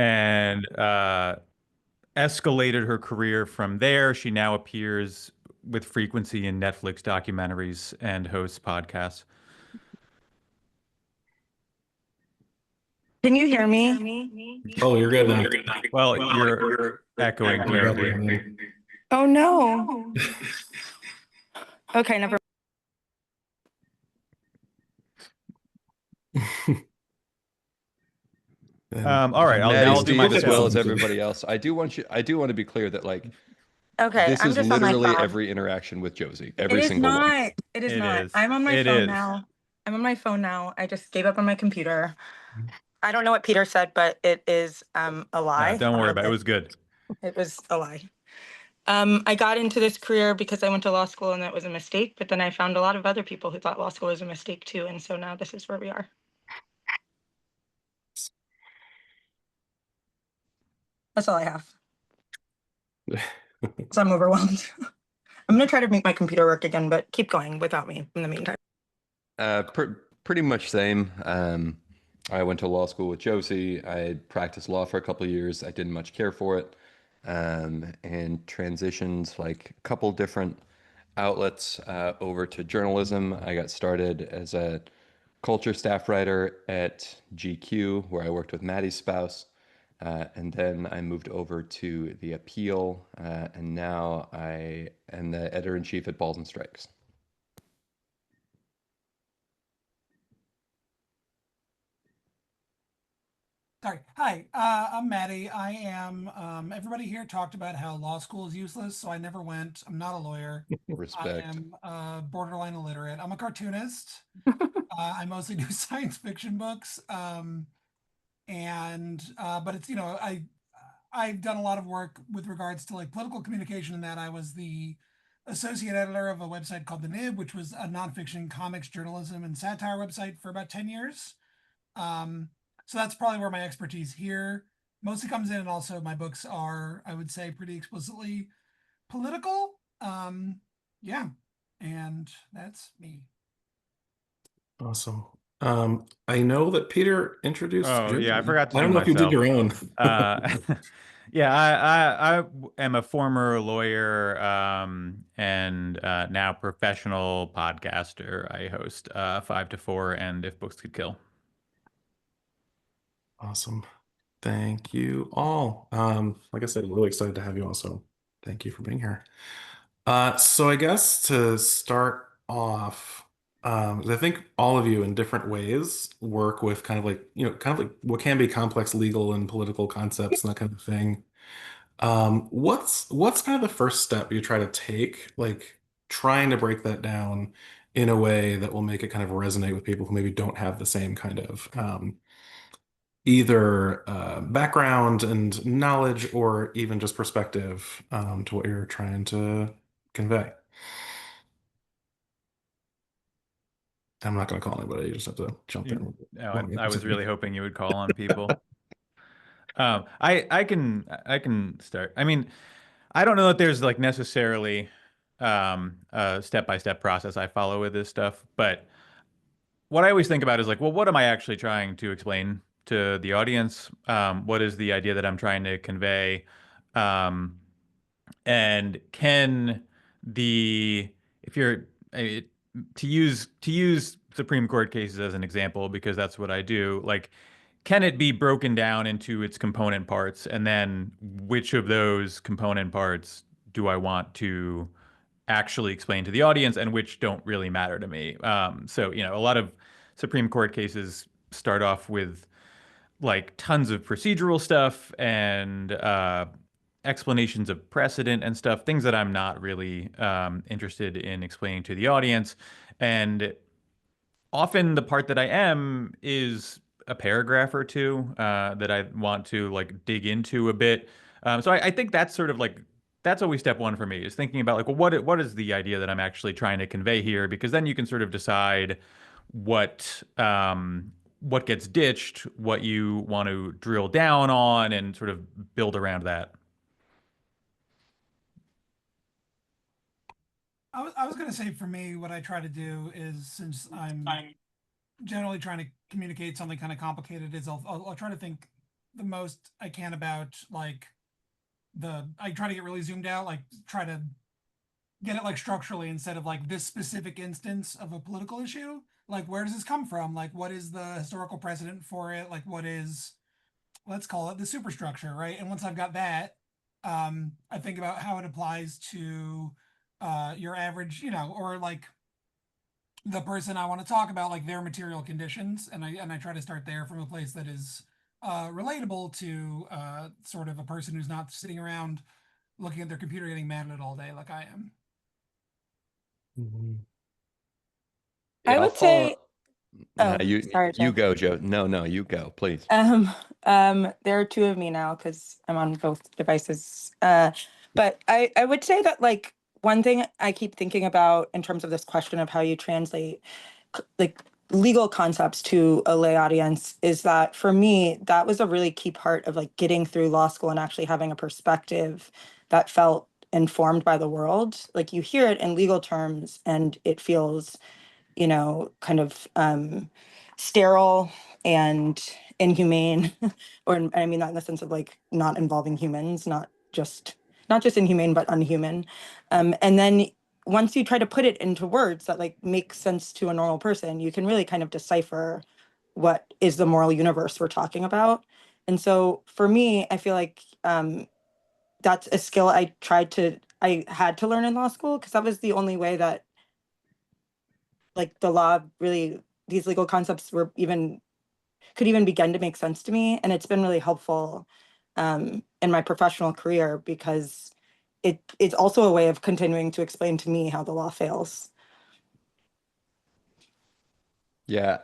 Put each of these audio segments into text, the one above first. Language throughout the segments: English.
and escalated her career from there. She now appears with frequency in Netflix documentaries and hosts podcasts. Can you hear me? Oh, you're good now. Well, you're echoing terribly. Oh no. Okay, never. All right, now Maddie, I'll do my Steve, as well as disclosure. everybody else. I do want to be clear that Okay, this I'm is just on my literally phone. every interaction with Josie, It every is single one. not. It is It not. is. I'm on my It phone is. now. I'm on my phone now. I just gave up on my computer. I don't know what Peter said, but it is a lie. No, don't worry about it. It was good. It was a lie. I got into this career because I went to law school and that was a mistake, but then I found a lot of other people who thought law school was a mistake too, and so now this is where we are. That's all I have. So I'm overwhelmed. I'm gonna try to make my computer work again, but keep going without me in the meantime. Pretty much same. I went to law school with Josie. I practiced law for a couple of years. I didn't much care for it, and transitioned like a couple different outlets over to journalism. I got started as a culture staff writer at GQ, where I worked with Maddie's spouse. And then I moved over to The Appeal, and now I am the editor-in-chief at Balls and Strikes. Sorry. Hi, I'm Maddie. I am, everybody here talked about how law school is useless, so I never went. I'm not a lawyer. Respect. I am borderline illiterate. I'm a cartoonist. I mostly do science fiction books. But it's, I've done a lot of work with regards to like political communication in that I was the associate editor of a website called The Nib, which was a nonfiction comics journalism and satire website for about 10 years. So that's probably where my expertise here mostly comes in. And also my books are, I would say, pretty explicitly political. Yeah. And that's me. Awesome. I know that Peter introduced Oh, Josie. yeah, I forgot to I do don't know if you did myself. your own. Yeah, I am a former lawyer and now professional podcaster. I host 5 to 4 and If Books Could Kill. Awesome. Thank you all. Like I said, really excited to have you also. Thank you for being here. So I guess to start off, I think all of you in different ways work with kind of like, kind of like what can be complex legal and political concepts and that kind of thing. What's kind of the first step you try to take, like trying to break that down in a way that will make it kind of resonate with people who maybe don't have the same kind of either background and knowledge or even just perspective to what you're trying to convey. I'm not going to call anybody. You just have to jump in. No, I was really hoping you would call on people. I can start. I mean, I don't know that there's like necessarily a step-by-step process I follow with this stuff, but what I always think about is like, well, what am I actually trying to explain to the audience? What is the idea that I'm trying to convey? Um, and can the if you're eh, to use Supreme Court cases as an example, because that's what I do, like can it be broken down into its component parts, and then which of those component parts do I want to actually explain to the audience and which don't really matter to me? So, a lot of Supreme Court cases start off with like tons of procedural stuff and explanations of precedent and stuff, things that I'm not really interested in explaining to the audience. And often the part that I am is a paragraph or two that I want to like dig into a bit. So I think that's sort of like that's always step one for me, is thinking about like, well, what is the idea that I'm actually trying to convey here? Because then you can sort of decide what gets ditched, what you want to drill down on, and sort of build around that. I was going to say for me, what I try to do is, since I'm generally trying to communicate something kind of complicated, is I'll try to think the most I can about like I try to get really zoomed out, like try to get it like structurally instead of like this specific instance of a political issue. Like, where does this come from? Like, what is the historical precedent for it? Like, what is, let's call it the superstructure, right? And once I've got that, I think about how it applies to your average, or like the person I want to talk about, like their material conditions, and I try to start there from a place that is relatable to sort of a person who's not sitting around looking at their computer getting mad at it all day like I am. Mhm. Yeah, I I'll would say, Nah, oh, you sorry, you Joe. go, Joe. No, you go, please. There are two of me now because I'm on both devices. But I would say that like one thing I keep thinking about in terms of this question of how you translate like legal concepts to a lay audience is that for me, that was a really key part of like getting through law school and actually having a perspective that felt informed by the world. Like you hear it in legal terms and it feels, kind of sterile and inhumane, or I mean that in the sense of like not involving humans, not just inhumane, but unhuman. And then once you try to put it into words that like make sense to a normal person, you can really kind of decipher what is the moral universe we're talking about. And so for me, I feel like that's a skill I had to learn in law school because that was the only way that like the law really these legal concepts could even begin to make sense to me, and it's been really helpful in my professional career because it's also a way of continuing to explain to me how the law fails. Yeah,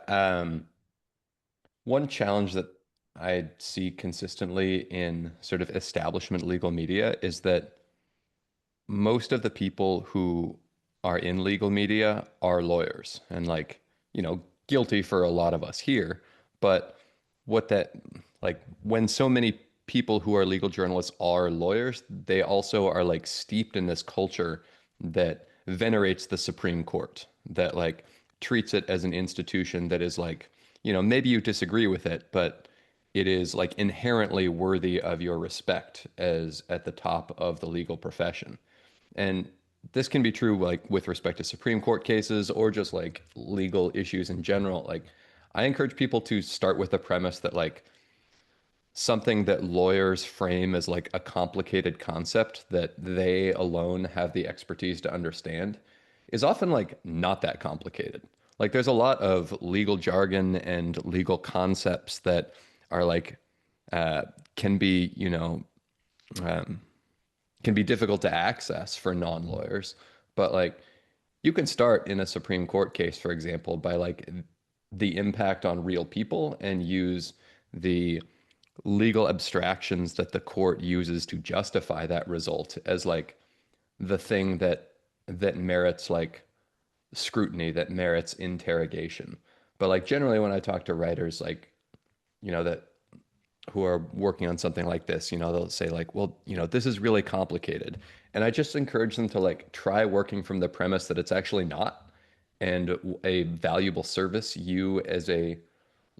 one challenge that I see consistently in sort of establishment legal media is that most of the people who are in legal media are lawyers and like, guilty for a lot of us here. But what that, like, when so many people who are legal journalists are lawyers, they also are like steeped in this culture that venerates the Supreme Court, that like treats it as an institution that is like, maybe you disagree with it, but it is like inherently worthy of your respect as at the top of the legal profession. And this can be true like with respect to Supreme Court cases or just like legal issues in general. Like I encourage people to start with the premise that like something that lawyers frame as like a complicated concept that they alone have the expertise to understand is often like not that complicated. Like there's a lot of legal jargon and legal concepts that are like can be, um, can be difficult to access for non-lawyers. But like you can start in a Supreme Court case, for example, by like the impact on real people and use the legal abstractions that the court uses to justify that result as like the thing that merits like scrutiny, that merits interrogation. But like generally when I talk to writers like, that who are working on something like this, they'll say like, well, this is really complicated. And I just encourage them to like try working from the premise that it's actually not. And a valuable service you as a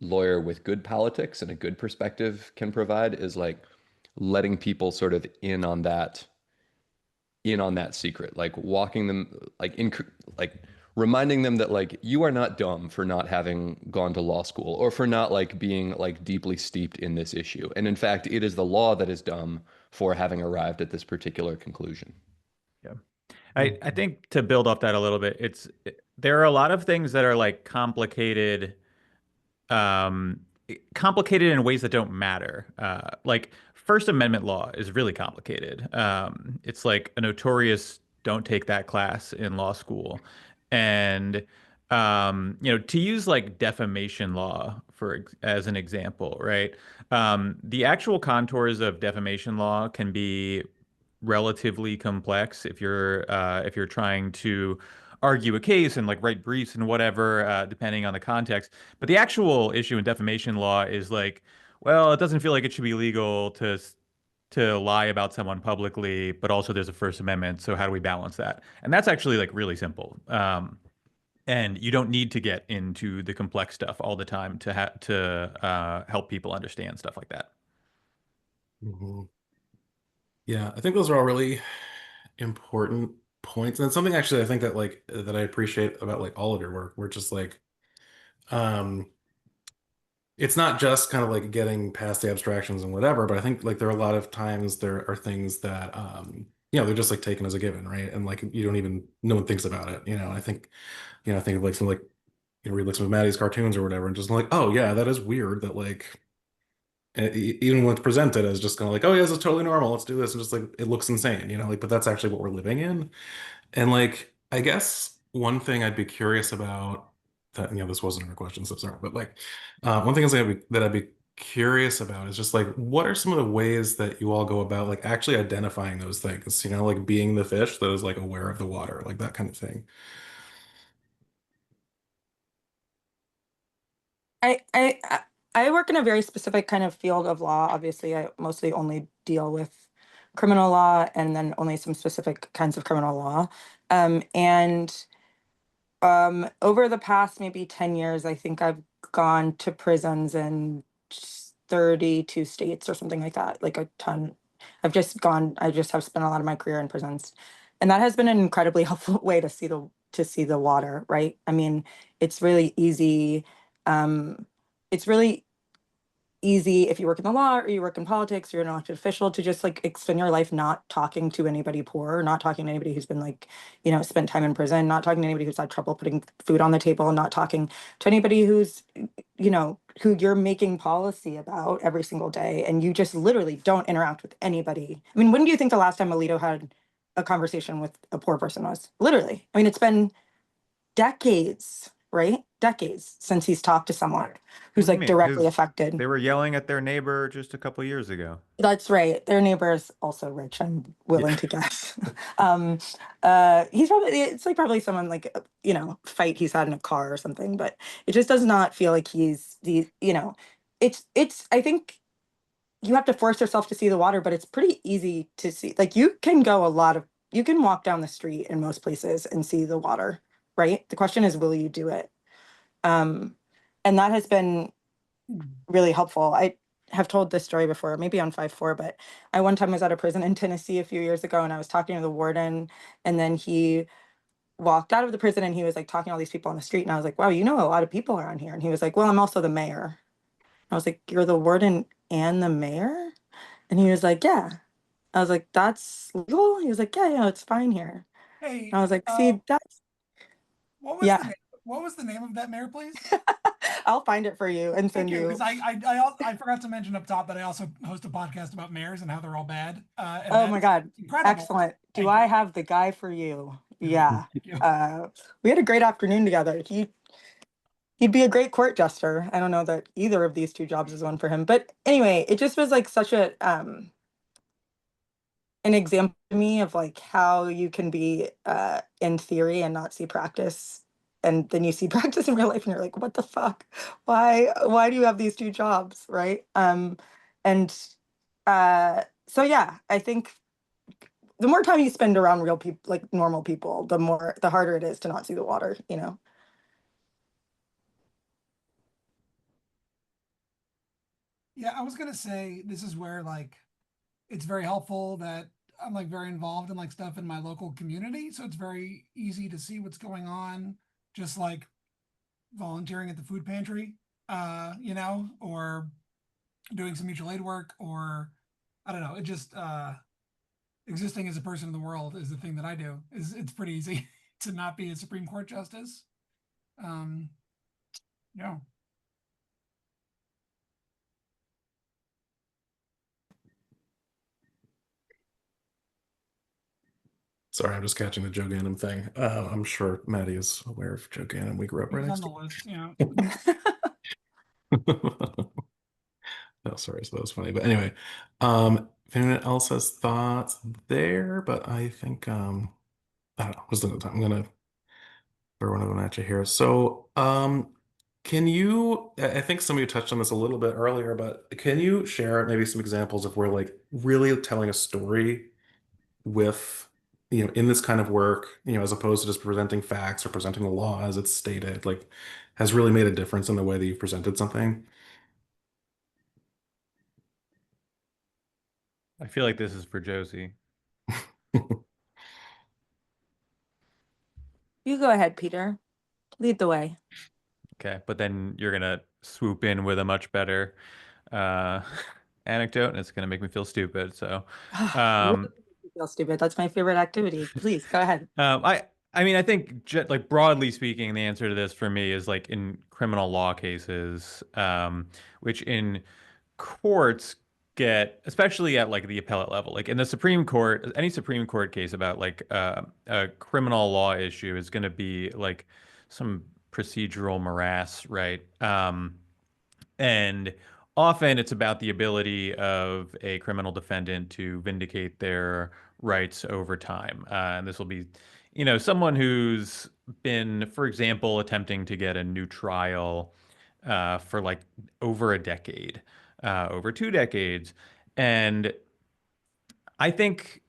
lawyer with good politics and a good perspective can provide is like letting people sort of in on that secret, like walking them like reminding them that like you are not dumb for not having gone to law school or for not like being like deeply steeped in this issue. And in fact, it is the law that is dumb for having arrived at this particular conclusion. Yeah. I think to build off that a little bit, there are a lot of things that are like complicated in ways that don't matter. Like First Amendment law is really complicated. It's like a notorious don't take that class in law school. And to use like defamation law as an example, right? The actual contours of defamation law can be relatively complex if you're trying to argue a case and like write briefs and whatever, depending on the context. But the actual issue in defamation law is like, well, it doesn't feel like it should be legal to lie about someone publicly, but also there's a First Amendment. So how do we balance that? And that's actually like really simple. And you don't need to get into the complex stuff all the time to help people understand stuff like that. Mhm. Yeah, I think those are all really important points. And it's something actually I think that like that I appreciate about like all of your work. We're just like um it's not just kind of like getting past the abstractions and whatever, but I think like there are a lot of times there are things that they're just like taken as a given, right? And like you don't even no one thinks about it, I think, I think of like some like read like some of Maddie's cartoons or whatever, and just like, oh yeah, that is weird that like even when it's presented as just kind of like, oh yeah, this is totally normal, let's do this, and just like it looks insane, like, but that's actually what we're living in. And like, I guess one thing I'd be curious about that, this wasn't a question, so sorry, but like, one thing is that I'd be curious about is just like, what are some of the ways that you all go about like actually identifying those things, like being the fish that is like aware of the water, like that kind of thing. I work in a very specific kind of field of law. Obviously, I mostly only deal with criminal law and then only some specific kinds of criminal law. And over the past maybe 10 years, I think I've gone to prisons in 32 states or something like that, like a ton. I just have spent a lot of my career in prisons. And that has been an incredibly helpful way to see the water, right? I mean, it's really easy. Um, it's really easy if you work in the law or you work in politics, you're an elected official to just like spend your life not talking to anybody poor, not talking to anybody who's been like, spent time in prison, not talking to anybody who's had trouble putting food on the table, not talking to anybody who's, who you're making policy about every single day. And you just literally don't interact with anybody. I mean, when do you think the last time Alito had a conversation with a poor person was? Literally. I mean, it's been decades, right? Decades since he's talked to someone who's What do you like mean? directly affected. They were yelling at their neighbor just a couple years ago. That's right. Their neighbor is also rich, I'm willing to guess. It's like probably someone like, fight he's had in a car or something, but it just does not feel like he's I think you have to force yourself to see the water, but it's pretty easy to see. Like you can walk down the street in most places and see the water, right? The question is, will you do it? Um, and that has been really helpful. I have told this story before, maybe on 5-4, but I one time was at a prison in Tennessee a few years ago and I was talking to the warden and then he walked out of the prison and he was like talking to all these people on the street and I was like, wow, a lot of people around here. And he was like, well, I'm also the mayor. I was like, you're the warden and the mayor? And he was like, yeah. I was like, that's legal? He was like, yeah, it's fine here. Hey, And I was like, see, that's, what was yeah. the name? What was the name of that mayor, please? I'll find it for you and send Thank you, you. because I forgot to mention up top that I also host a podcast about mayors and how they're all bad. And Oh that my is God. incredible. Excellent. Do Thank I you. have the guy for you? Yeah. Thank you. We had a great afternoon together. He'd be a great court jester. I don't know that either of these two jobs is one for him. But anyway, it just was like such an example to me of like how you can be in theory and not see practice. And then you see practice in real life and you're like, what the fuck? Why do you have these two jobs? Right. And so yeah, I think the more time you spend around real people, like normal people, the harder it is to not see the water, Yeah, I was gonna say this is where like it's very helpful that I'm like very involved in like stuff in my local community, so it's very easy to see what's going on, just like volunteering at the food pantry, or doing some mutual aid work, or I don't know, it just existing as a person in the world is the thing that I do. It's pretty easy to not be a Supreme Court justice. Um, yeah. Sorry, I'm just catching the Joe Ganim thing. I'm sure Maddie is aware of Joe Ganim. We grew up He right was next on the to list, yeah. No, sorry, so that was funny. But anyway, if anyone else has thoughts there, but I think I don't know, just looking at the time. I'm gonna throw one of them at you here. So can you I think some of you touched on this a little bit earlier, but can you share maybe some examples of where like really telling a story with in this kind of work, as opposed to just presenting facts or presenting the law as it's stated, like has really made a difference in the way that you've presented something? I feel like this is for Josie. You go ahead, Peter. Lead the way. Okay, but then you're gonna swoop in with a much better uh anecdote, and it's gonna make me feel stupid. So, Really um, make me feel stupid. That's my favorite activity. Please go ahead. I mean, I think like broadly speaking, the answer to this for me is like in criminal law cases, which in courts get, especially at like the appellate level, like in the Supreme Court, any Supreme Court case about like a criminal law issue is going to be like some procedural morass, right? And often it's about the ability of a criminal defendant to vindicate their rights over time. And this will be, someone who's been, for example, attempting to get a new trial for like over a decade, over 2 decades. And I think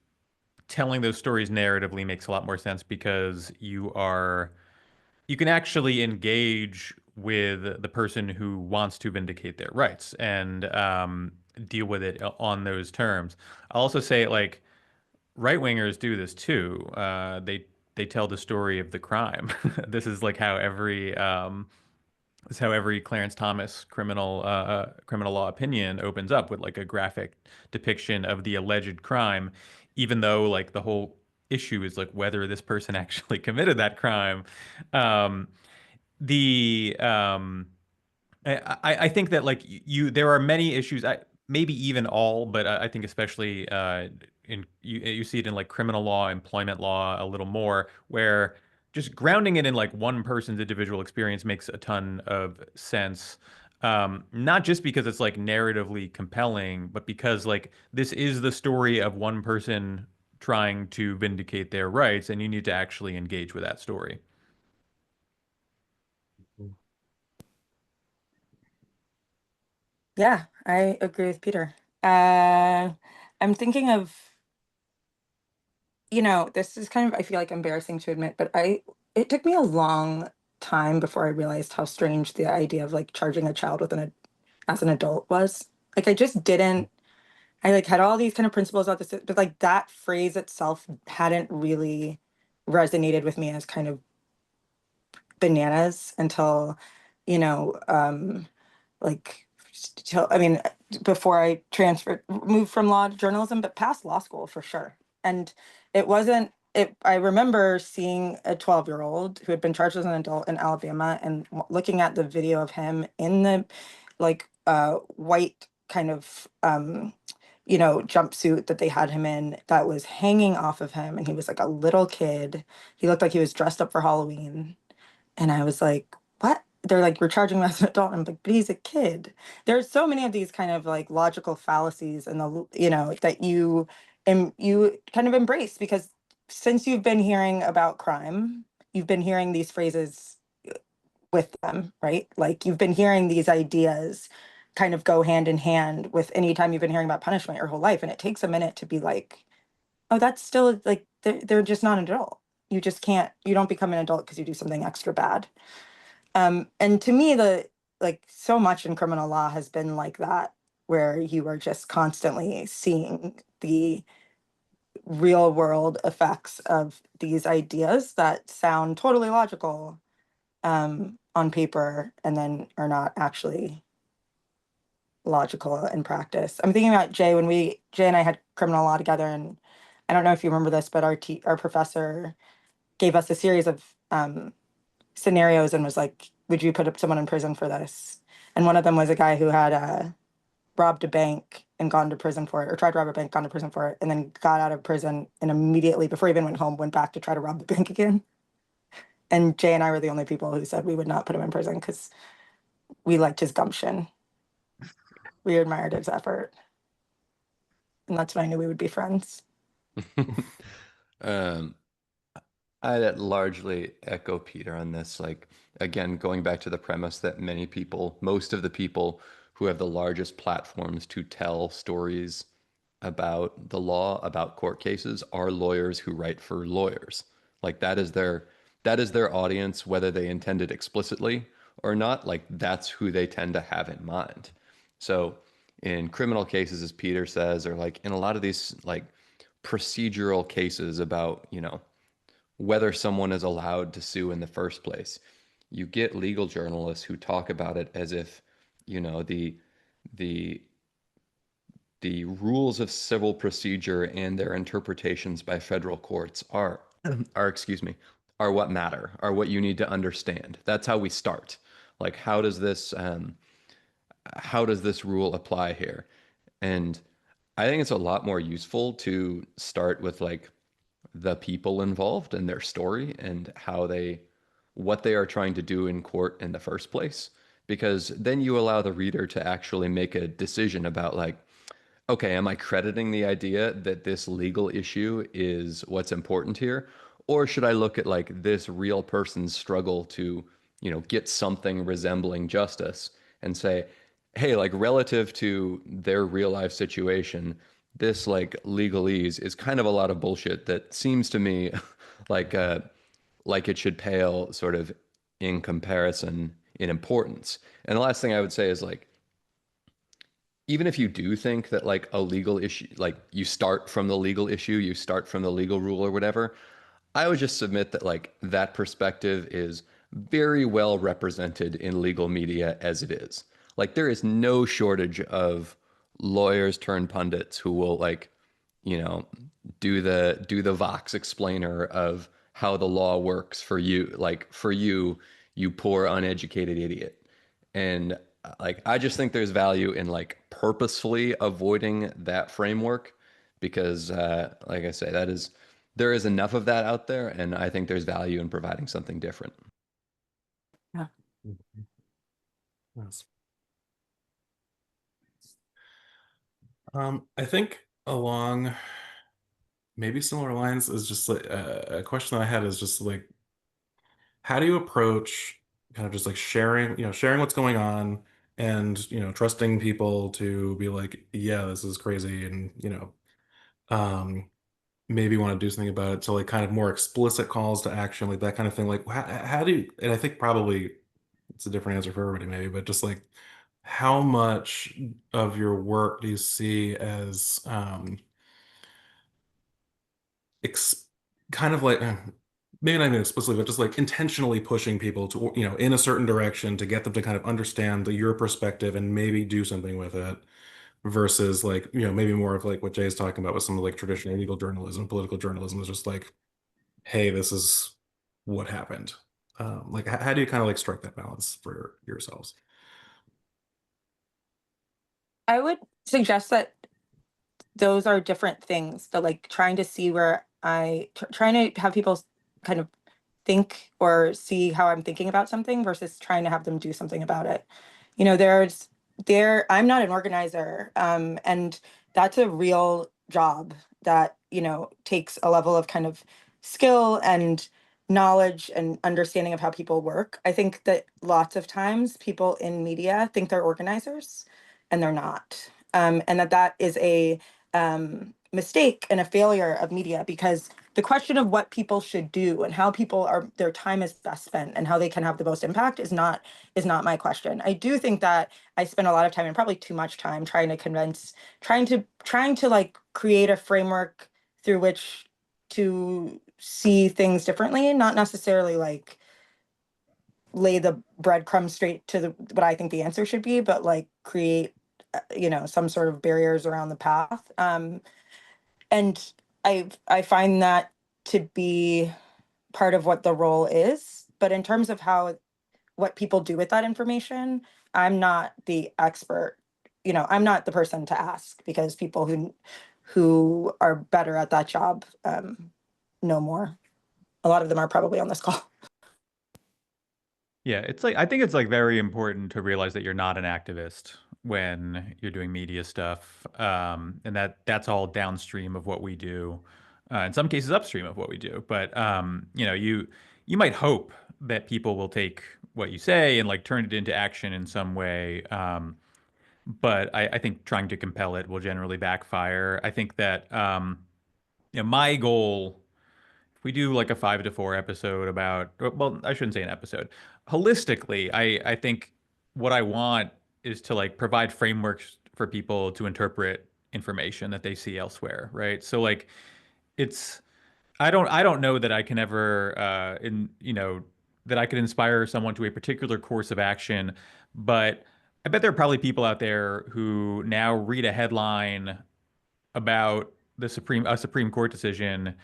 telling those stories narratively makes a lot more sense because you can actually engage with the person who wants to vindicate their rights and deal with it on those terms. I'll also say, like, right wingers do this too. They tell the story of the crime. This is like how every Clarence Thomas criminal law opinion opens up with like a graphic depiction of the alleged crime, even though like the whole issue is like whether this person actually committed that crime. Um, the I think that like there are many issues, maybe even all, but I think especially in you see it in like criminal law, employment law a little more, where just grounding it in like one person's individual experience makes a ton of sense. Not just because it's like narratively compelling, but because like this is the story of one person trying to vindicate their rights, and you need to actually engage with that story. Yeah, I agree with Peter. I'm thinking of, this is kind of, I feel like embarrassing to admit, but it took me a long time before I realized how strange the idea of like charging a child as an adult was. Like I just didn't, I like had all these kind of principles about this, but like that phrase itself hadn't really resonated with me as kind of bananas until, you know, like till, I mean, before I moved from law to journalism, but past law school for sure. And it wasn't it. I remember seeing a 12-year-old who had been charged as an adult in Alabama and looking at the video of him in the like white kind of jumpsuit that they had him in that was hanging off of him, and he was like a little kid. He looked like he was dressed up for Halloween, and I was like, what? They're like, we're charging him as an adult. I'm like, but he's a kid. There's so many of these kind of like logical fallacies and that you kind of embrace because since you've been hearing about crime, you've been hearing these phrases with them, right? Like you've been hearing these ideas kind of go hand in hand with any time you've been hearing about punishment your whole life. And it takes a minute to be like, oh, that's still like, they're just not an adult. You don't become an adult because you do something extra bad. And to me, like so much in criminal law has been like that, where you are just constantly seeing the real world effects of these ideas that sound totally logical on paper and then are not actually logical in practice. I'm thinking about Jay Jay and I had criminal law together, and I don't know if you remember this, but our professor gave us a series of scenarios and was like, would you put someone in prison for this? And one of them was a guy who had robbed a bank and gone to prison for it, or tried to rob a bank, gone to prison for it, and then got out of prison and immediately, before he even went home, went back to try to rob the bank again. And Jay and I were the only people who said we would not put him in prison because we liked his gumption. We admired his effort. And that's when I knew we would be friends. I largely echo Peter on this. Like, again, going back to the premise that most of the people who have the largest platforms to tell stories about the law, about court cases, are lawyers who write for lawyers. Like that is their audience, whether they intend it explicitly or not. Like that's who they tend to have in mind. So in criminal cases, as Peter says, or like in a lot of these like procedural cases about, you know, whether someone is allowed to sue in the first place. You get legal journalists who talk about it as if, you know, the the rules of civil procedure and their interpretations by federal courts are excuse me, are what matter, are what you need to understand. That's how we start. Like, how does this rule apply here? And I think it's a lot more useful to start with like the people involved and their story and what they are trying to do in court in the first place, because then you allow the reader to actually make a decision about like, okay, am I crediting the idea that this legal issue is what's important here? Or should I look at like this real person's struggle to, you know, get something resembling justice and say, hey, like relative to their real life situation, this like legalese is kind of a lot of bullshit that seems to me like like it should pale sort of in comparison in importance. And the last thing I would say is like, even if you do think that like a legal issue, like you start from the legal issue, you start from the legal rule or whatever, I would just submit that like that perspective is very well represented in legal media as it is. Like there is no shortage of lawyers turned pundits who will like, you know, do the Vox explainer of how the law works for you, like for you, you poor uneducated idiot. And like I just think there's value in like purposefully avoiding that framework because like I say, there is enough of that out there, and I think there's value in providing something different. Mhm. Yes. I think along maybe similar lines is just like a question that I had is just like, how do you approach kind of just like sharing what's going on and, trusting people to be like, yeah, this is crazy and, um, maybe want to do something about it. So like kind of more explicit calls to action, like that kind of thing. Like how do you, and I think probably it's a different answer for everybody maybe, but just like how much of your work do you see as ex kind of like maybe not even explicitly, but just like intentionally pushing people to, in a certain direction to get them to kind of understand your perspective and maybe do something with it versus like, maybe more of like what Jay's talking about with some of like traditional legal journalism, political journalism is just like, hey, this is what happened. Like, how do you kind of like strike that balance for yourselves? I would suggest that those are different things. So like trying to see where trying to have people kind of think or see how I'm thinking about something versus trying to have them do something about it. You know, I'm not an organizer, and that's a real job that, takes a level of kind of skill and knowledge and understanding of how people work. I think that lots of times people in media think they're organizers and they're not. And that is a mistake and a failure of media, because the question of what people should do and how their time is best spent and how they can have the most impact is not my question. I do think that I spend a lot of time, and probably too much time, trying to like create a framework through which to see things differently, not necessarily like lay the breadcrumbs straight to what I think the answer should be, but like create some sort of barriers around the path. And I find that to be part of what the role is. But in terms of what people do with that information, I'm not the expert. I'm not the person to ask, because people who are better at that job know more. A lot of them are probably on this call. Yeah, it's like I think it's like very important to realize that you're not an activist when you're doing media stuff, and that's all downstream of what we do. In some cases, upstream of what we do. But you might hope that people will take what you say and like turn it into action in some way. But I think trying to compel it will generally backfire. I think that my goal, if we do like a 5 to 4 episode about, well, I shouldn't say an episode. Holistically, I think what I want is to like provide frameworks for people to interpret information that they see elsewhere, right? So like it's I don't know that I can ever that I could inspire someone to a particular course of action, but I bet there are probably people out there who now read a headline about a Supreme Court decision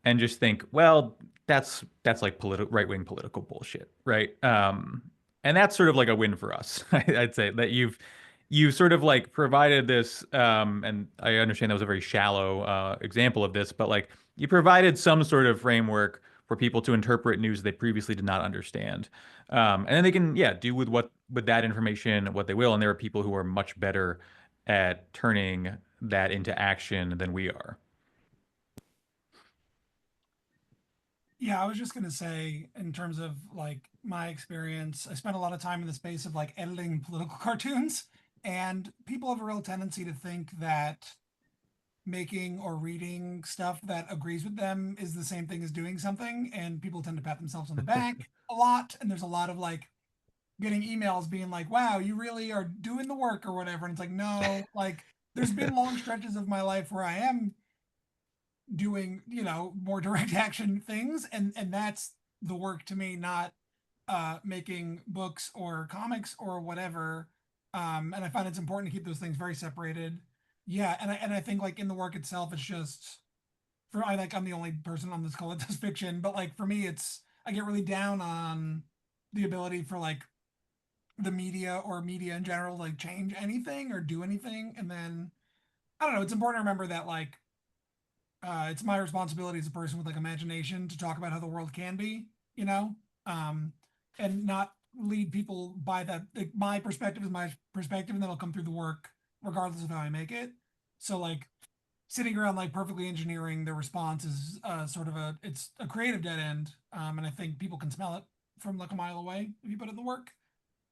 and just think, well, that's like right-wing political bullshit, right? And that's sort of like a win for us. I'd say that you've sort of like provided this, and I understand that was a very shallow example of this, but like you provided some sort of framework for people to interpret news they previously did not understand. And then they can, yeah, do with that information what they will. And there are people who are much better at turning that into action than we are. Yeah, I was just gonna say, in terms of like my experience, I spent a lot of time in the space of like editing political cartoons, and people have a real tendency to think that making or reading stuff that agrees with them is the same thing as doing something, and people tend to pat themselves on the back a lot, and there's a lot of like getting emails being like, wow, you really are doing the work or whatever. And it's like, no, like there's been long stretches of my life where I am doing, you know, more direct action things, and that's the work to me, not making books or comics or whatever. And I find it's important to keep those things very separated. Yeah, and I think like in the work itself, it's just I'm the only person on this call that does fiction, but like for me, it's I get really down on the ability for like the media or media in general to like change anything or do anything. And then I don't know, it's important to remember that like it's my responsibility as a person with like imagination to talk about how the world can be, you know, and not lead people by that. Like my perspective is my perspective, and that'll come through the work regardless of how I make it. So like sitting around like perfectly engineering the response is sort of it's a creative dead end, and I think people can smell it from like a mile away if you put it in the work.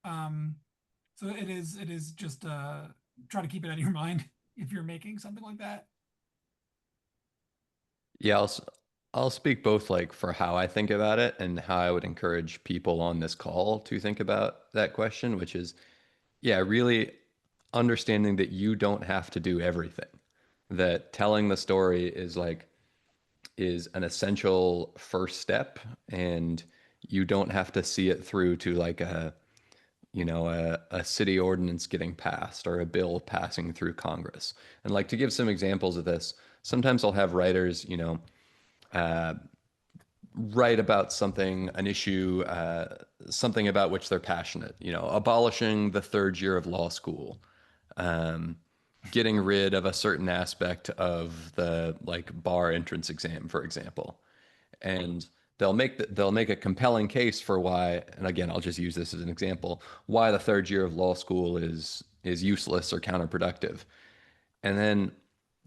So it is just try to keep it out of your mind if you're making something like that. Yeah, I'll speak both like for how I think about it and how I would encourage people on this call to think about that question, which is, yeah, really understanding that you don't have to do everything. That telling the story is an essential first step, and you don't have to see it through to like a city ordinance getting passed or a bill passing through Congress. And like to give some examples of this, sometimes I'll have writers, write about something, an issue, something about which they're passionate, abolishing the third year of law school, getting rid of a certain aspect of the like bar entrance exam, for example. And they'll make a compelling case for why, and again, I'll just use this as an example, why the third year of law school is useless or counterproductive. And then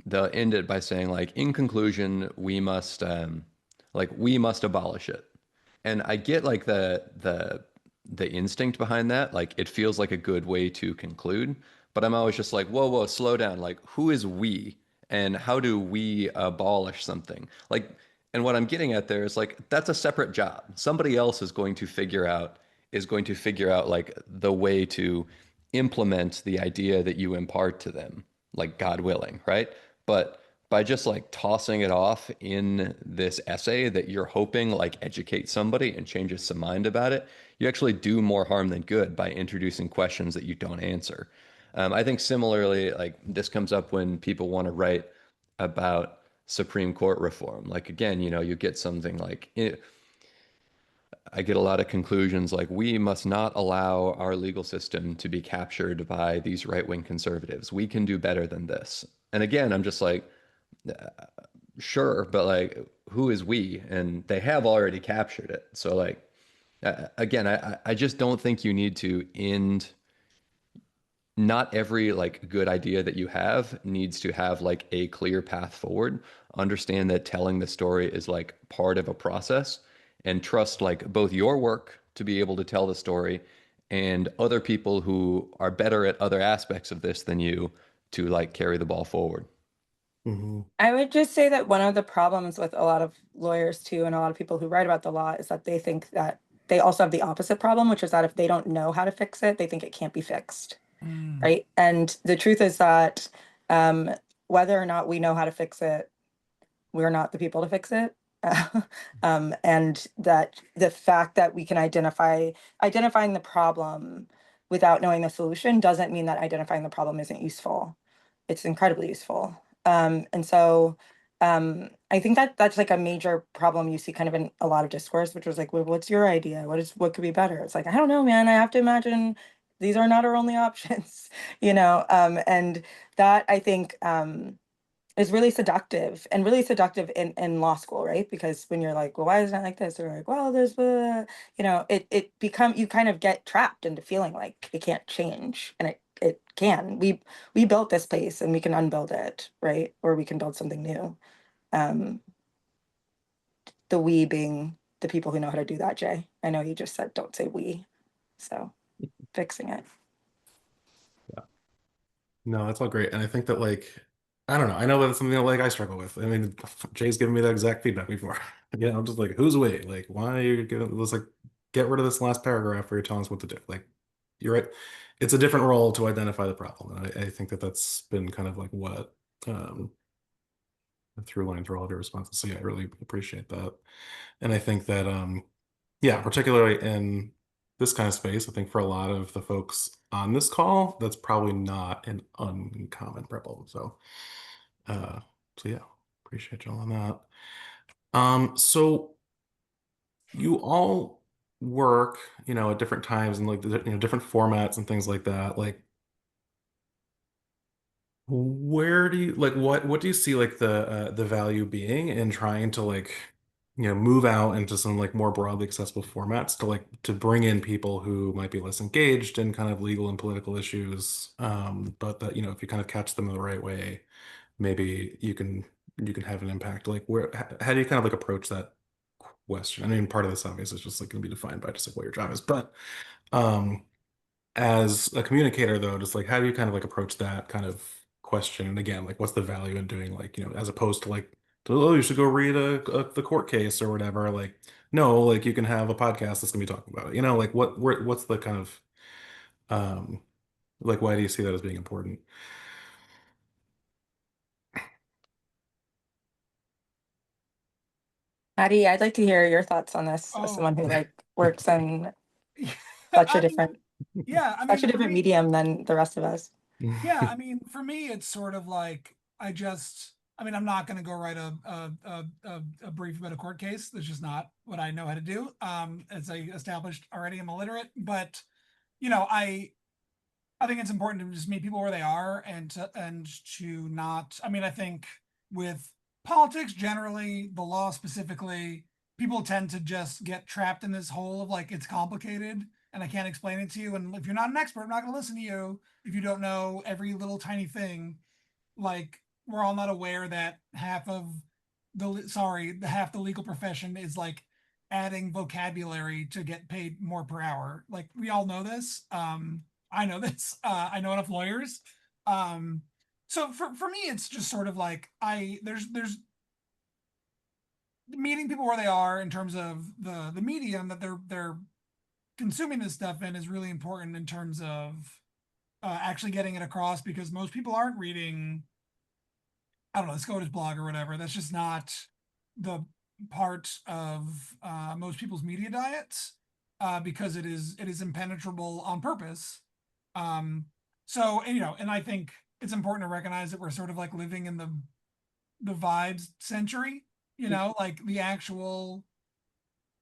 they'll end it by saying like, in conclusion, we must abolish it. And I get like the instinct behind that. Like it feels like a good way to conclude, but I'm always just like, whoa, slow down. Like who is we and how do we abolish something? Like, and what I'm getting at there is like, that's a separate job. Somebody else is going to figure out like the way to implement the idea that you impart to them, like God willing, right? But by just like tossing it off in this essay that you're hoping like educates somebody and changes some mind about it, you actually do more harm than good by introducing questions that you don't answer. I think similarly, like this comes up when people want to write about Supreme Court reform. Like again, you get something like I get a lot of conclusions like we must not allow our legal system to be captured by these right-wing conservatives. We can do better than this. And again, I'm just like, sure, but like, who is we? And they have already captured it. So like, again, I just don't think you need to end. Not every like good idea that you have needs to have like a clear path forward. Understand that telling the story is like part of a process, and trust like both your work to be able to tell the story and other people who are better at other aspects of this than you to like carry the ball forward. Mm-hmm. I would just say that one of the problems with a lot of lawyers too, and a lot of people who write about the law, is that they think that they also have the opposite problem, which is that if they don't know how to fix it, they think it can't be fixed. Mm. right? And the truth is that whether or not we know how to fix it, we're not the people to fix it. And that the fact that we can identifying the problem without knowing the solution doesn't mean that identifying the problem isn't useful. It's incredibly useful. And so I think that that's like a major problem you see kind of in a lot of discourse, which was like, well, what's your idea? What could be better? It's like, I don't know, man. I have to imagine these are not our only options, you know? And that I think is really seductive and really seductive in law school, right? Because when you're like, well, why is it not like this? They're like, well, there's, you know, you kind of get trapped into feeling like it can't change, and it can. We built this place and we can unbuild it, right? Or we can build something new. Um, the we being the people who know how to do that, Jay. I know you just said don't say we, so fixing it. No, that's all great. And I think that like, I don't know. I know that's something that like I struggle with. I mean, Jay's given me that exact feedback before. You know, I'm just like, who's we? Like, why are you giving let's like get rid of this last paragraph where you're telling us what to do? Like, you're right. It's a different role to identify the problem. And I think that that's been kind of like what the through line through all of your responses. So yeah, I really appreciate that. And I think that yeah, particularly in this kind of space, I think for a lot of the folks on this call, that's probably not an uncommon problem. Uh, so yeah, appreciate y'all on that. So you all work, you know, at different times and like you know different formats and things like that. Like, where do you like what do you see like the value being in trying to like you know move out into some like more broadly accessible formats to like to bring in people who might be less engaged in kind of legal and political issues, but that you know if you kind of catch them in the right way, maybe you can have an impact. Like where how do you kind of like approach that question? I mean, part of this obviously is just like going to be defined by just like what your job is, but um as a communicator though, just like how do you kind of like approach that kind of question? And again, like what's the value in doing like, you know, as opposed to like, oh, you should go read the court case or whatever. Like, no, like you can have a podcast that's gonna be talking about it. You know, like what's the kind of um like why do you see that as being important? Maddie, I'd like to hear your thoughts on this as someone who Oh, like works in such I a mean, different yeah, I such mean, a for different me, medium than the rest of us. yeah, I mean, for me, it's sort of like I mean, I'm not going to go write a brief about a court case. That's just not what I know how to do. As I established already, I'm illiterate, but you know, I think it's important to just meet people where they are and to not. I mean, I think with politics generally, the law specifically, people tend to just get trapped in this hole of like it's complicated and I can't explain it to you. And if you're not an expert, I'm not going to listen to you if you don't know every little tiny thing. Like we're all not aware that half the legal profession is like adding vocabulary to get paid more per hour. Like we all know this. I know this. I know enough lawyers. Um, so for me, it's just sort of like there's meeting people where they are in terms of the medium that they're consuming this stuff in is really important in terms of actually getting it across because most people aren't reading I don't know, the SCOTUS blog or whatever. That's just not the part of most people's media diets because it is impenetrable on purpose. Um, so and, you know, and I think it's important to recognize that we're sort of like living in the vibes century. You know, like the actual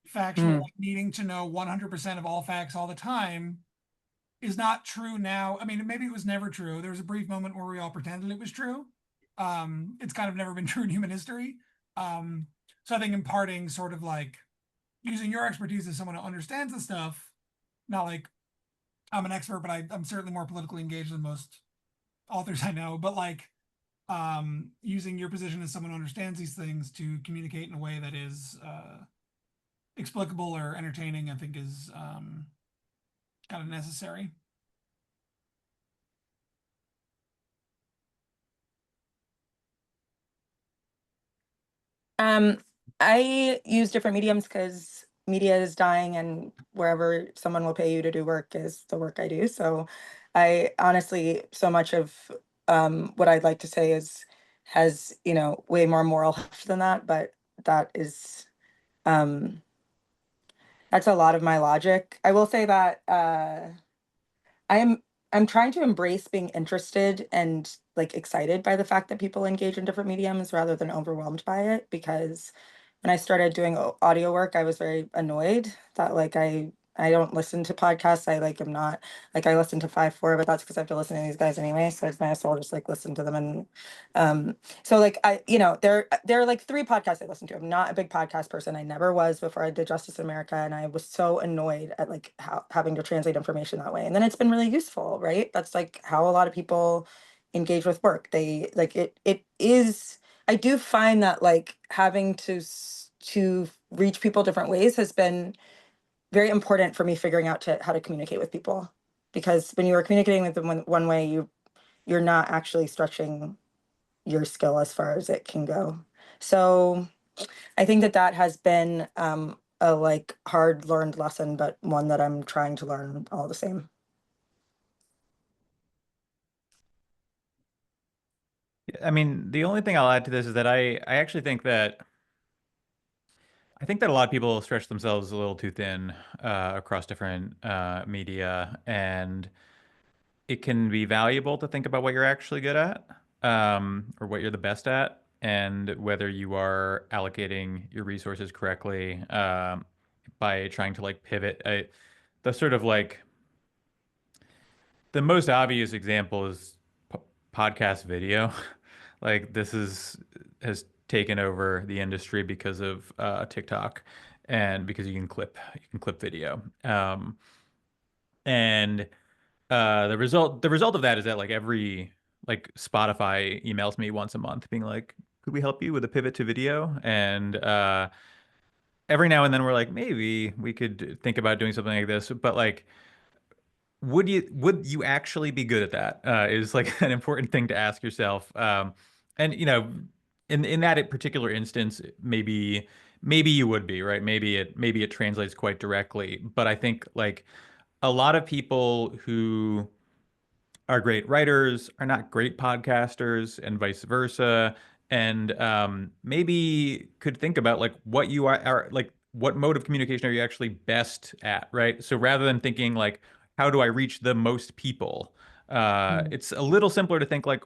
factual Mm. like, needing to know 100% of all facts all the time is not true now. I mean, maybe it was never true. There was a brief moment where we all pretended it was true. It's kind of never been true in human history. So I think imparting sort of like using your expertise as someone who understands the stuff, not like I'm an expert, but I'm certainly more politically engaged than most authors I know, but like using your position as someone who understands these things to communicate in a way that is explicable or entertaining, I think is kind of necessary. I use different mediums because media is dying, and wherever someone will pay you to do work is the work I do. So I honestly, so much of what I'd like to say has, way more moral heft than that, but that is um that's a lot of my logic. I will say that I am I'm trying to embrace being interested and like excited by the fact that people engage in different mediums rather than overwhelmed by it, because when I started doing audio work, I was very annoyed that like I don't listen to podcasts. I like am not like I listen to 5-4, but that's because I have to listen to these guys anyway. So I might as well just like listen to them. And so like there are like 3 podcasts I listen to. I'm not a big podcast person. I never was before I did Justice in America, and I was so annoyed at like how having to translate information that way. And then it's been really useful, right? That's like how a lot of people engage with work. They like it is. I do find that like having to reach people different ways has been very important for me figuring out how to communicate with people, because when you are communicating with them one way, you're not actually stretching your skill as far as it can go. So I think that has been a like hard learned lesson, but one that I'm trying to learn all the same. I mean, the only thing I'll add to this is that I actually think that a lot of people stretch themselves a little too thin across different media, and it can be valuable to think about what you're actually good at, or what you're the best at, and whether you are allocating your resources correctly by trying to like pivot. The sort of like the most obvious example is podcast video. Like this has taken over the industry because of TikTok, and because you can clip video. And the result of that is that like Spotify emails me once a month being like, could we help you with a pivot to video? And every now and then we're like, maybe we could think about doing something like this, but like, would you actually be good at that? Is like an important thing to ask yourself. And in that particular instance, maybe you would be, right? Maybe it translates quite directly. But I think like a lot of people who are great writers are not great podcasters, and vice versa. And maybe could think about like what you are like, what mode of communication are you actually best at, right? So rather than thinking like, how do I reach the most people? It's a little simpler to think like,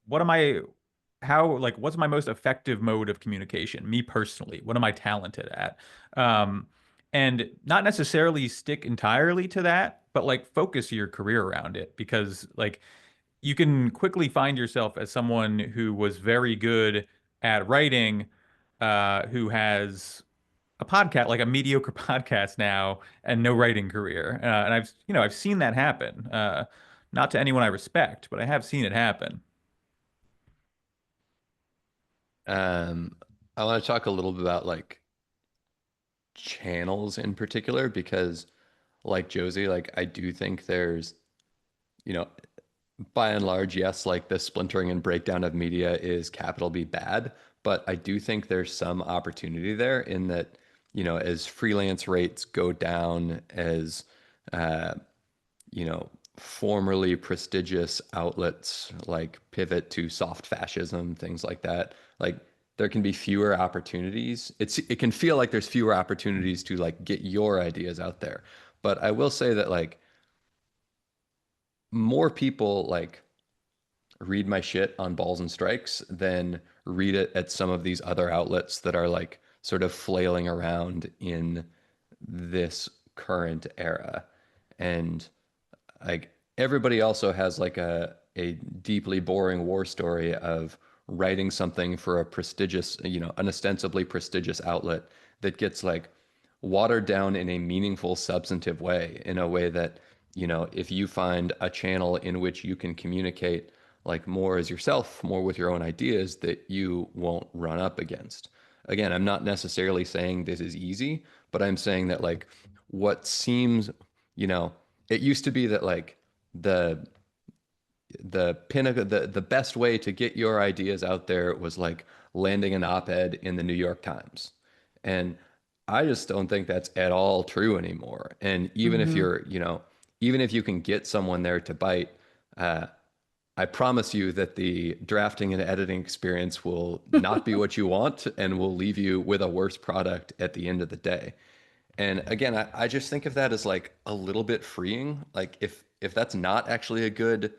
what am I, how, like, what's my most effective mode of communication? Me personally, what am I talented at? And not necessarily stick entirely to that, but like focus your career around it, because like you can quickly find yourself as someone who was very good at writing, who has a podcast, like a mediocre podcast now, and no writing career. And I've seen that happen. Not to anyone I respect, but I have seen it happen. I want to talk a little bit about like channels in particular, because like Josie, like I do think there's, you know, by and large, yes, like the splintering and breakdown of media is capital B bad, but I do think there's some opportunity there in that, as freelance rates go down, as uh, formerly prestigious outlets like pivot to soft fascism, things like that, like there can be fewer opportunities. It can feel like there's fewer opportunities to like get your ideas out there. But I will say that like more people like read my shit on Balls and Strikes than read it at some of these other outlets that are like sort of flailing around in this current era. And like everybody also has like a deeply boring war story of writing something for a prestigious, an ostensibly prestigious outlet that gets like watered down in a meaningful, substantive way, in a way that, if you find a channel in which you can communicate like more as yourself, more with your own ideas, that you won't run up against. Again, I'm not necessarily saying this is easy, but I'm saying that like what seems, it used to be that like the pinnacle, the best way to get your ideas out there was like landing an op-ed in the New York Times. And I just don't think that's at all true anymore. And even if Mhm. you're, you know, even if you can get someone there to bite, uh, I promise you that the drafting and editing experience will not be what you want and will leave you with a worse product at the end of the day. And again, I just think of that as like a little bit freeing. Like if that's not actually a good,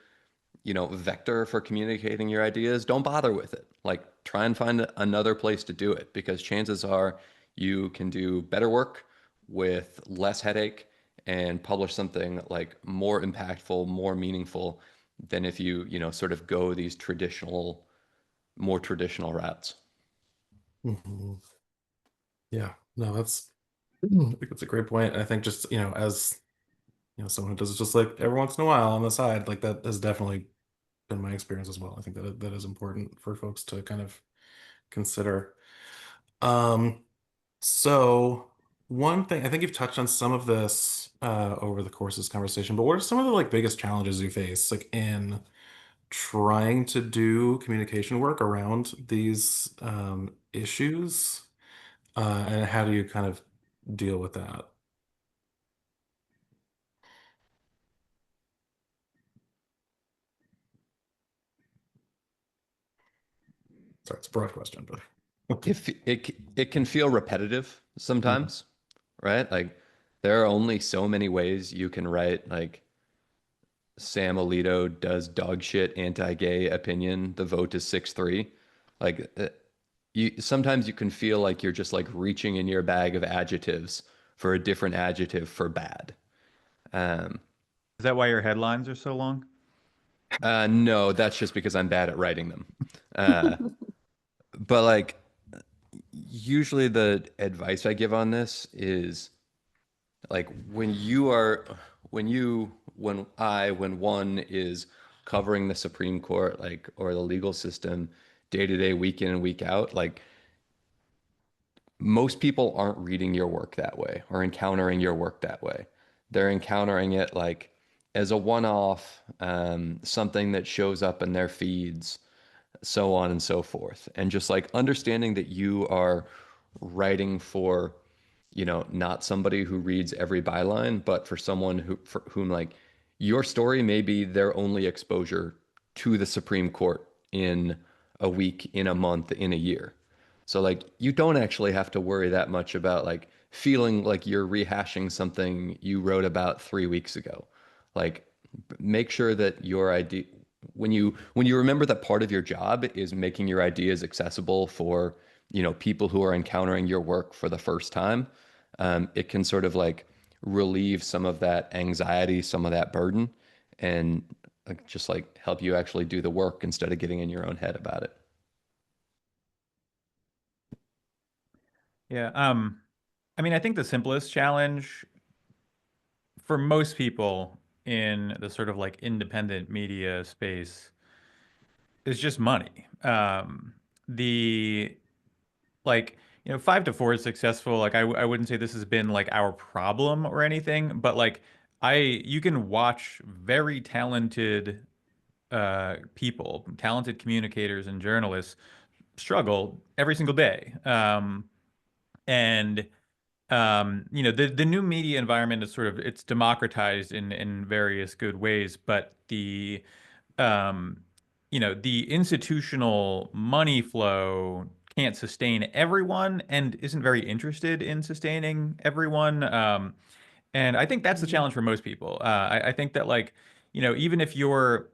you know, vector for communicating your ideas, don't bother with it. Like try and find another place to do it because chances are you can do better work with less headache and publish something like more impactful, more meaningful than if you, you know, sort of go these traditional, more traditional routes. Mhm. Yeah, no, I think that's a great point. I think just, as someone who does it just like every once in a while on the side, like that has definitely been my experience as well. I think that is important for folks to kind of consider. Um, so one thing, I think you've touched on some of this over the course of this conversation, but what are some of the like biggest challenges you face like in trying to do communication work around these issues? And how do you kind of deal with that? Sorry, it's a broad question, but It can feel repetitive sometimes, right? Like there are only so many ways you can write like Sam Alito does dog shit anti-gay opinion. The vote is 6-3. Like you sometimes you can feel like you're just like reaching in your bag of adjectives for a different adjective for bad. Um, Is that why your headlines are so long? no, that's just because I'm bad at writing them. Uh, but like usually the advice I give on this is like when one is covering the Supreme Court, like, or the legal system day to day, week in and week out, like most people aren't reading your work that way or encountering your work that way. They're encountering it like as a one-off, something that shows up in their feeds, so on and so forth. And just like understanding that you are writing for, you know, not somebody who reads every byline, but for someone for whom like your story may be their only exposure to the Supreme Court in a week, in a month, in a year. So like you don't actually have to worry that much about like feeling like you're rehashing something you wrote about 3 weeks ago. Like make sure that your idea when you remember that part of your job is making your ideas accessible for, you know, people who are encountering your work for the first time, it can sort of like relieve some of that anxiety, some of that burden, and like, just like help you actually do the work instead of getting in your own head about it. Yeah. I mean, I think the simplest challenge for most people in the sort of like independent media space is just money. The like, 5 to 4 is successful. Like I wouldn't say this has been like our problem or anything, but like you can watch very talented people, talented communicators and journalists struggle every single day. And the new media environment is sort of it's democratized in various good ways, but um the institutional money flow can't sustain everyone and isn't very interested in sustaining everyone. And I think that's the challenge for most people. I think that like, even if you're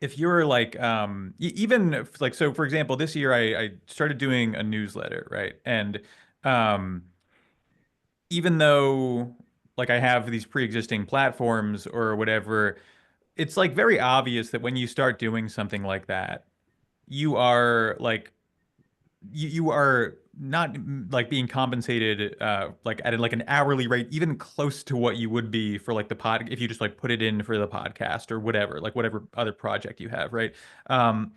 like even if, like, so for example, this year I started doing a newsletter, right? And um even though like I have these pre-existing platforms or whatever, it's like very obvious that when you start doing something like that, you are like you are not like being compensated like at like an hourly rate even close to what you would be for like the pod if you just like put it in for the podcast or whatever, like whatever other project you have, right? um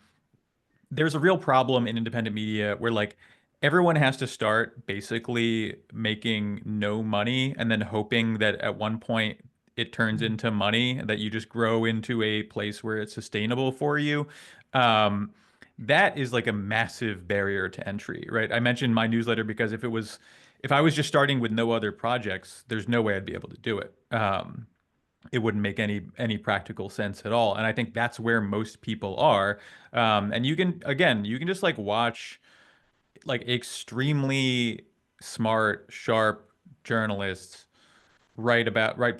there's a real problem in independent media where like everyone has to start basically making no money and then hoping that at one point it turns into money, that you just grow into a place where it's sustainable for you. Um, that is like a massive barrier to entry, right? I mentioned my newsletter because if I was just starting with no other projects, there's no way I'd be able to do it. It wouldn't make any practical sense at all. And I think that's where most people are. And you can, again, you can just like watch like extremely smart, sharp journalists write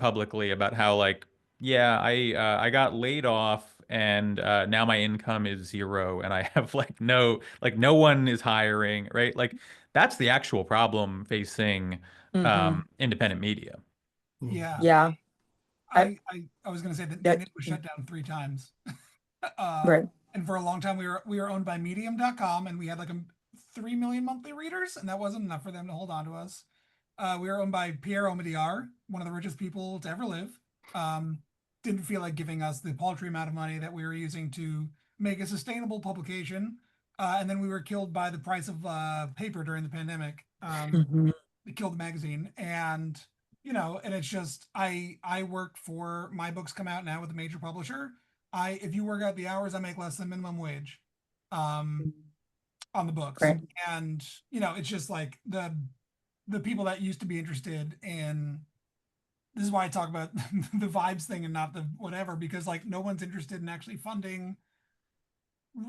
publicly about how like, yeah, I got laid off and now my income is zero and I have no one is hiring, right? Like that's the actual problem facing Mhm. independent media. Yeah. Yeah. I was going to say that Yeah. the NIT was shut down 3 times. Right. And for a long time, we were owned by Medium.com, and we had like 3 million monthly readers, and that wasn't enough for them to hold on to us. We were owned by Pierre Omidyar, one of the richest people to ever live. Didn't feel like giving us the paltry amount of money that we were using to make a sustainable publication. And then we were killed by the price of paper during the pandemic. Mhm. It killed the magazine, and and it's just I work for, my books come out now with a major publisher. If you work out the hours, I make less than minimum wage um on the books. Right. And it's just like the people that used to be interested in, this is why I talk about the vibes thing and not the whatever, because like no one's interested in actually funding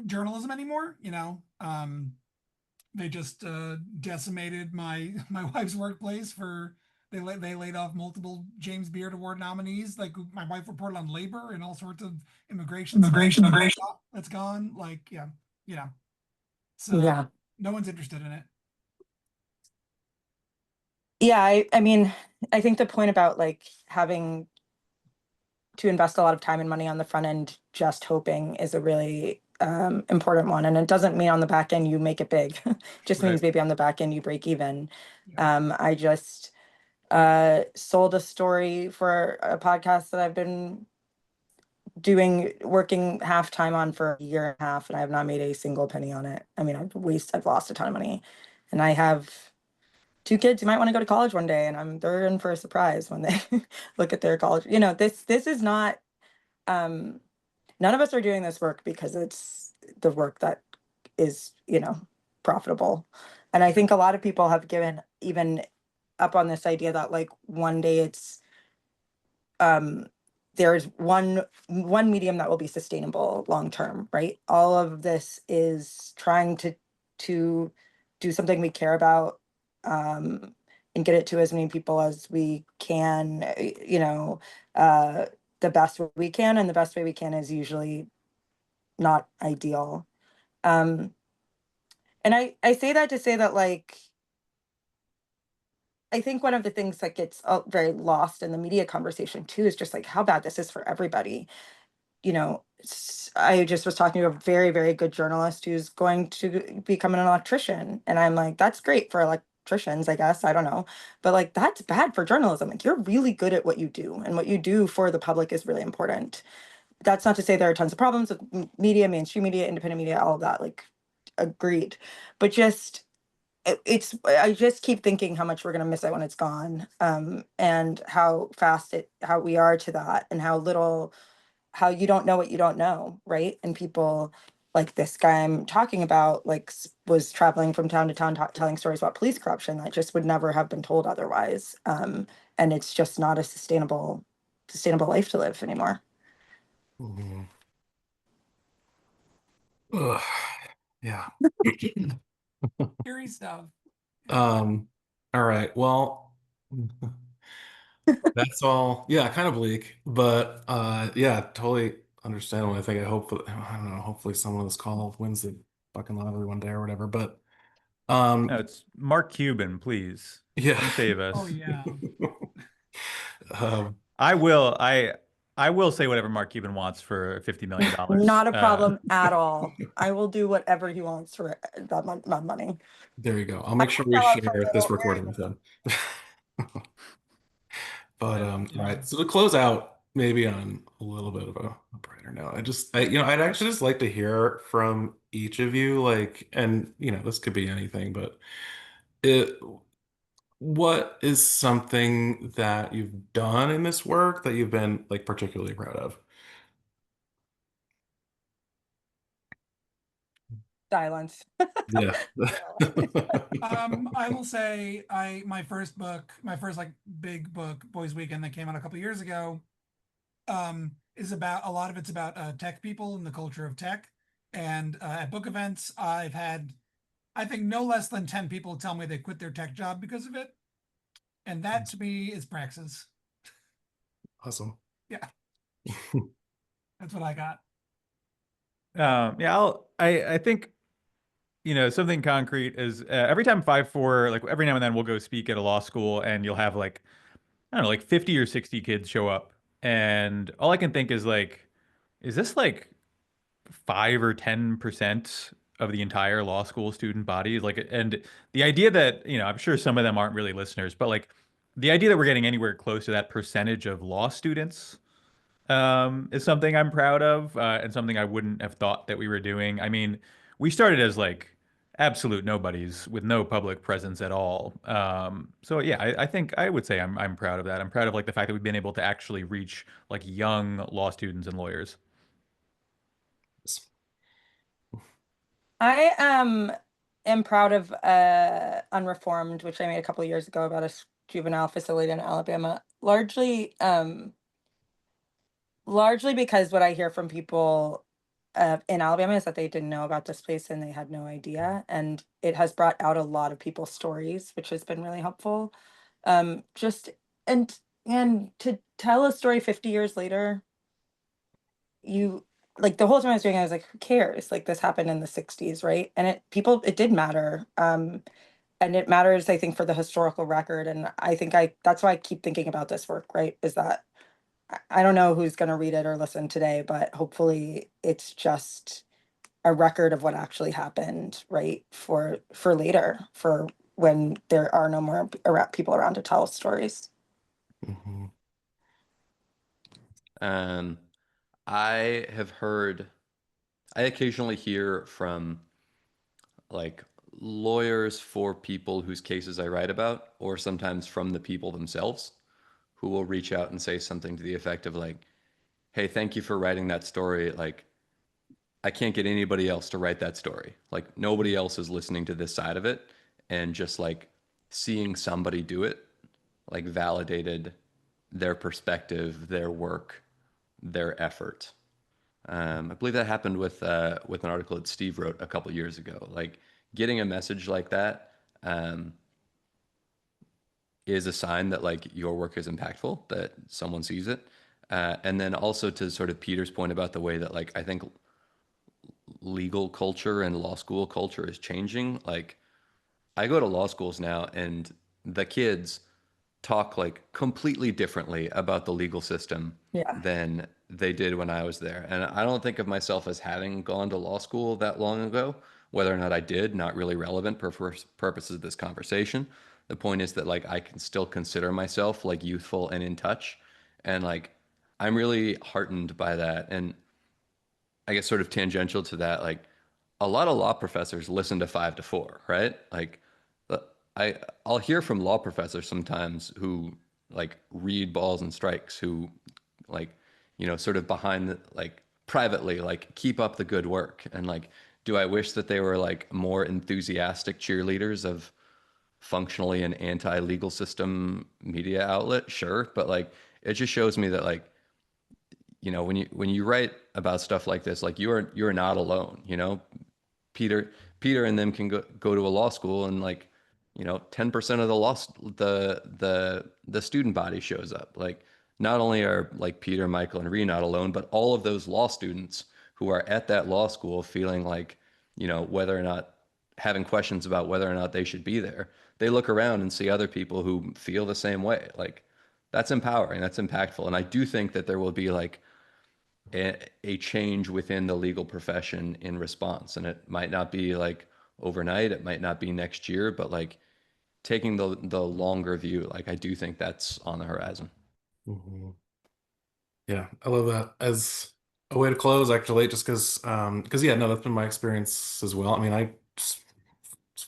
journalism anymore. They just decimated my wife's workplace. They laid off multiple James Beard Award nominees. Like my wife reported on labor and all sorts of immigration stuff that's gone. Like so Yeah. no one's interested in it. Yeah, I mean, I think the point about like having to invest a lot of time and money on the front end, just hoping, is a really important one. And it doesn't mean on the back end you make it big. Just Right. means maybe on the back end you break even. Yeah. I just sold a story for a podcast that I've been working half time on for a year and a half, and I have not made a single penny on it. I mean, I've lost a ton of money, and I have 2 kids who might want to go to college one day, and they're in for a surprise when they look at their college. This is not, none of us are doing this work because it's the work that is, profitable. And I think a lot of people have given even up on this idea that like one day there's one medium that will be sustainable long term, right? All of this is trying to do something we care about, and get it to as many people as we can, the best way we can, and the best way we can is usually not ideal. And I say that to say that like I think one of the things that gets very lost in the media conversation too is just like how bad this is for everybody. I just was talking to a very, very good journalist who's going to become an electrician. And I'm like, that's great for electricians, I guess. I don't know. But like, that's bad for journalism. Like, you're really good at what you do, and what you do for the public is really important. That's not to say there are tons of problems with media, mainstream media, independent media, all of that. Like, agreed. But just, I just keep thinking how much we're going to miss it when it's gone, and how fast how we are to that, and how you don't know what you don't know, right? And people like this guy I'm talking about, like, was traveling from town to town telling stories about police corruption that just would never have been told otherwise. And it's just not a sustainable life to live anymore. Mhm. Ugh. Yeah. Scary stuff. All right. Well, that's all. Yeah, kind of bleak, but yeah, totally understandable. I don't know, hopefully someone on this call wins the fucking lottery one day or whatever. But No, it's Mark Cuban, please. yeah. Come save us. Oh yeah. Um, I will say whatever Mark Cuban wants for $50 million. Not a problem at all. I will do whatever he wants for that money. there you go. I'll make sure we sell out for share a this little recording with him. But all Yeah. right. So to close out, maybe on a little bit of a brighter note, I'd actually just like to hear from each of you, like, and this could be anything, but it, what is something that you've done in this work that you've been like particularly proud of? Silence. Yeah. I will say my first like big book, Boys Weekend, that came out a couple years ago, is about a lot of it's about tech people and the culture of tech. And at book events, I've had, I think, no less than 10 people tell me they quit their tech job because of it. And that to me is praxis. Awesome. Yeah. That's what I got. Yeah, I think, you know, something concrete is every time 5-4, like every now and then we'll go speak at a law school and you'll have like, I don't know, like 50 or 60 kids show up. And all I can think is like, is this like 5 or 10% of the entire law school student body? Like, and the idea that, you know, I'm sure some of them aren't really listeners, but like the idea that we're getting anywhere close to that percentage of law students is something I'm proud of, and something I wouldn't have thought that we were doing. I mean, we started as like absolute nobodies with no public presence at all. So yeah, I think I would say I'm proud of that. I'm proud of like the fact that we've been able to actually reach like young law students and lawyers. I am proud of Unreformed, which I made a couple of years ago about a juvenile facility in Alabama, largely because what I hear from people in Alabama is that they didn't know about this place and they had no idea, and it has brought out a lot of people's stories, which has been really helpful. Just and to tell a story 50 years later, you like the whole time I was doing it, I was like, who cares? Like this happened in the 60s, right? And it did matter. And it matters, I think, for the historical record. And I think that's why I keep thinking about this work, right? Is that I don't know who's gonna read it or listen today, but hopefully it's just a record of what actually happened, right? For later, for when there are no more people around to tell stories. Mhm. I have heard, I occasionally hear from like lawyers for people whose cases I write about, or sometimes from the people themselves, who will reach out and say something to the effect of like, hey, thank you for writing that story. Like, I can't get anybody else to write that story. Like, nobody else is listening to this side of it. And just like seeing somebody do it, like, validated their perspective, their work, their effort. I believe that happened with an article that Steve wrote a couple years ago. Like, getting a message like that is a sign that like your work is impactful, that someone sees it. And then also to sort of Peter's point about the way that like I think legal culture and law school culture is changing. Like, I go to law schools now and the kids talk like completely differently about the legal system Yeah. than they did when I was there. And I don't think of myself as having gone to law school that long ago. Whether or not I did, not really relevant for purposes of this conversation. The point is that like I can still consider myself like youthful and in touch. And like I'm really heartened by that. And I guess sort of tangential to that, like a lot of law professors listen to 5 to 4, right? Like I'll hear from law professors sometimes who like read Balls and Strikes, who like, you know, sort of behind the, like privately, like keep up the good work. And like, do I wish that they were like more enthusiastic cheerleaders of functionally an anti-legal system media outlet? Sure. But like, it just shows me that like, you know, when you write about stuff like this, like you're not alone, you know. Peter and them can go to a law school and like, you know, 10% of the student body shows up. Like, not only are like Peter, Michael, and Ree not alone, but all of those law students who are at that law school feeling like, you know, whether or not having questions about whether or not they should be there, they look around and see other people who feel the same way. Like, that's empowering, that's impactful. And I do think that there will be like a change within the legal profession in response. And it might not be like overnight, it might not be next year, but like taking the longer view, like I do think that's on the horizon. Mhm. Yeah, I love that as a way to close, actually, just because yeah, no, that's been my experience as well. I mean, I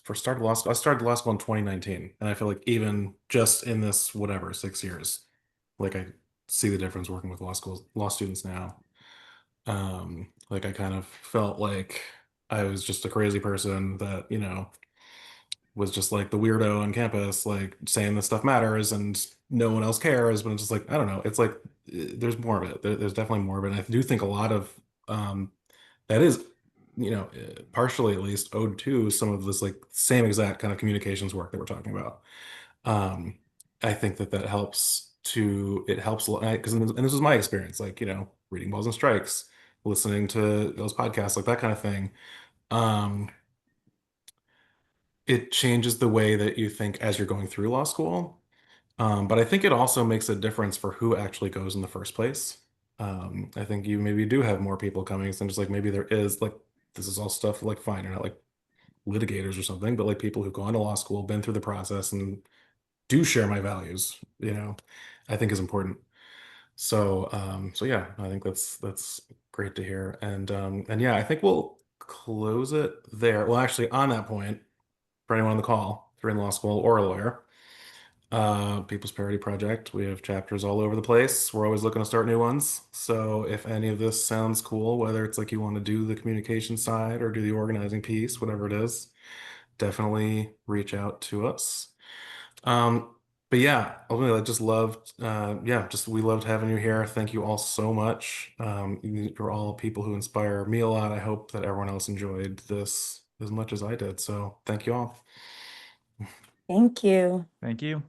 first started law school. I started law school in 2019, and I feel like even just in this whatever 6 years, like I see the difference working with law students now. Like I kind of felt like I was just a crazy person that, was just like the weirdo on campus, like saying this stuff matters and no one else cares. But it's just like, I don't know. It's like there's more of it. There's definitely more of it. And I do think a lot of that is, partially at least owed to some of this like same exact kind of communications work that we're talking about. I think that helps it helps a lot because, and this was my experience, like, reading Balls and Strikes, listening to those podcasts, like that kind of thing. Um, it changes the way that you think as you're going through law school. But I think it also makes a difference for who actually goes in the first place. I think you maybe do have more people coming, and just like maybe there is like this is all stuff like fine, you're not like litigators or something, but like people who've gone to law school, been through the process, and do share my values, I think is important. So yeah, I think that's great to hear. And yeah, I think we'll close it there. Well, actually, on that point, for anyone on the call, if you're in law school or a lawyer, People's Parity Project, we have chapters all over the place. We're always looking to start new ones. So if any of this sounds cool, whether it's like you want to do the communication side or do the organizing piece, whatever it is, definitely reach out to us. But yeah, ultimately, I just loved, we loved having you here. Thank you all so much. You're all people who inspire me a lot. I hope that everyone else enjoyed this as much as I did. So thank you all. Thank you. Thank you.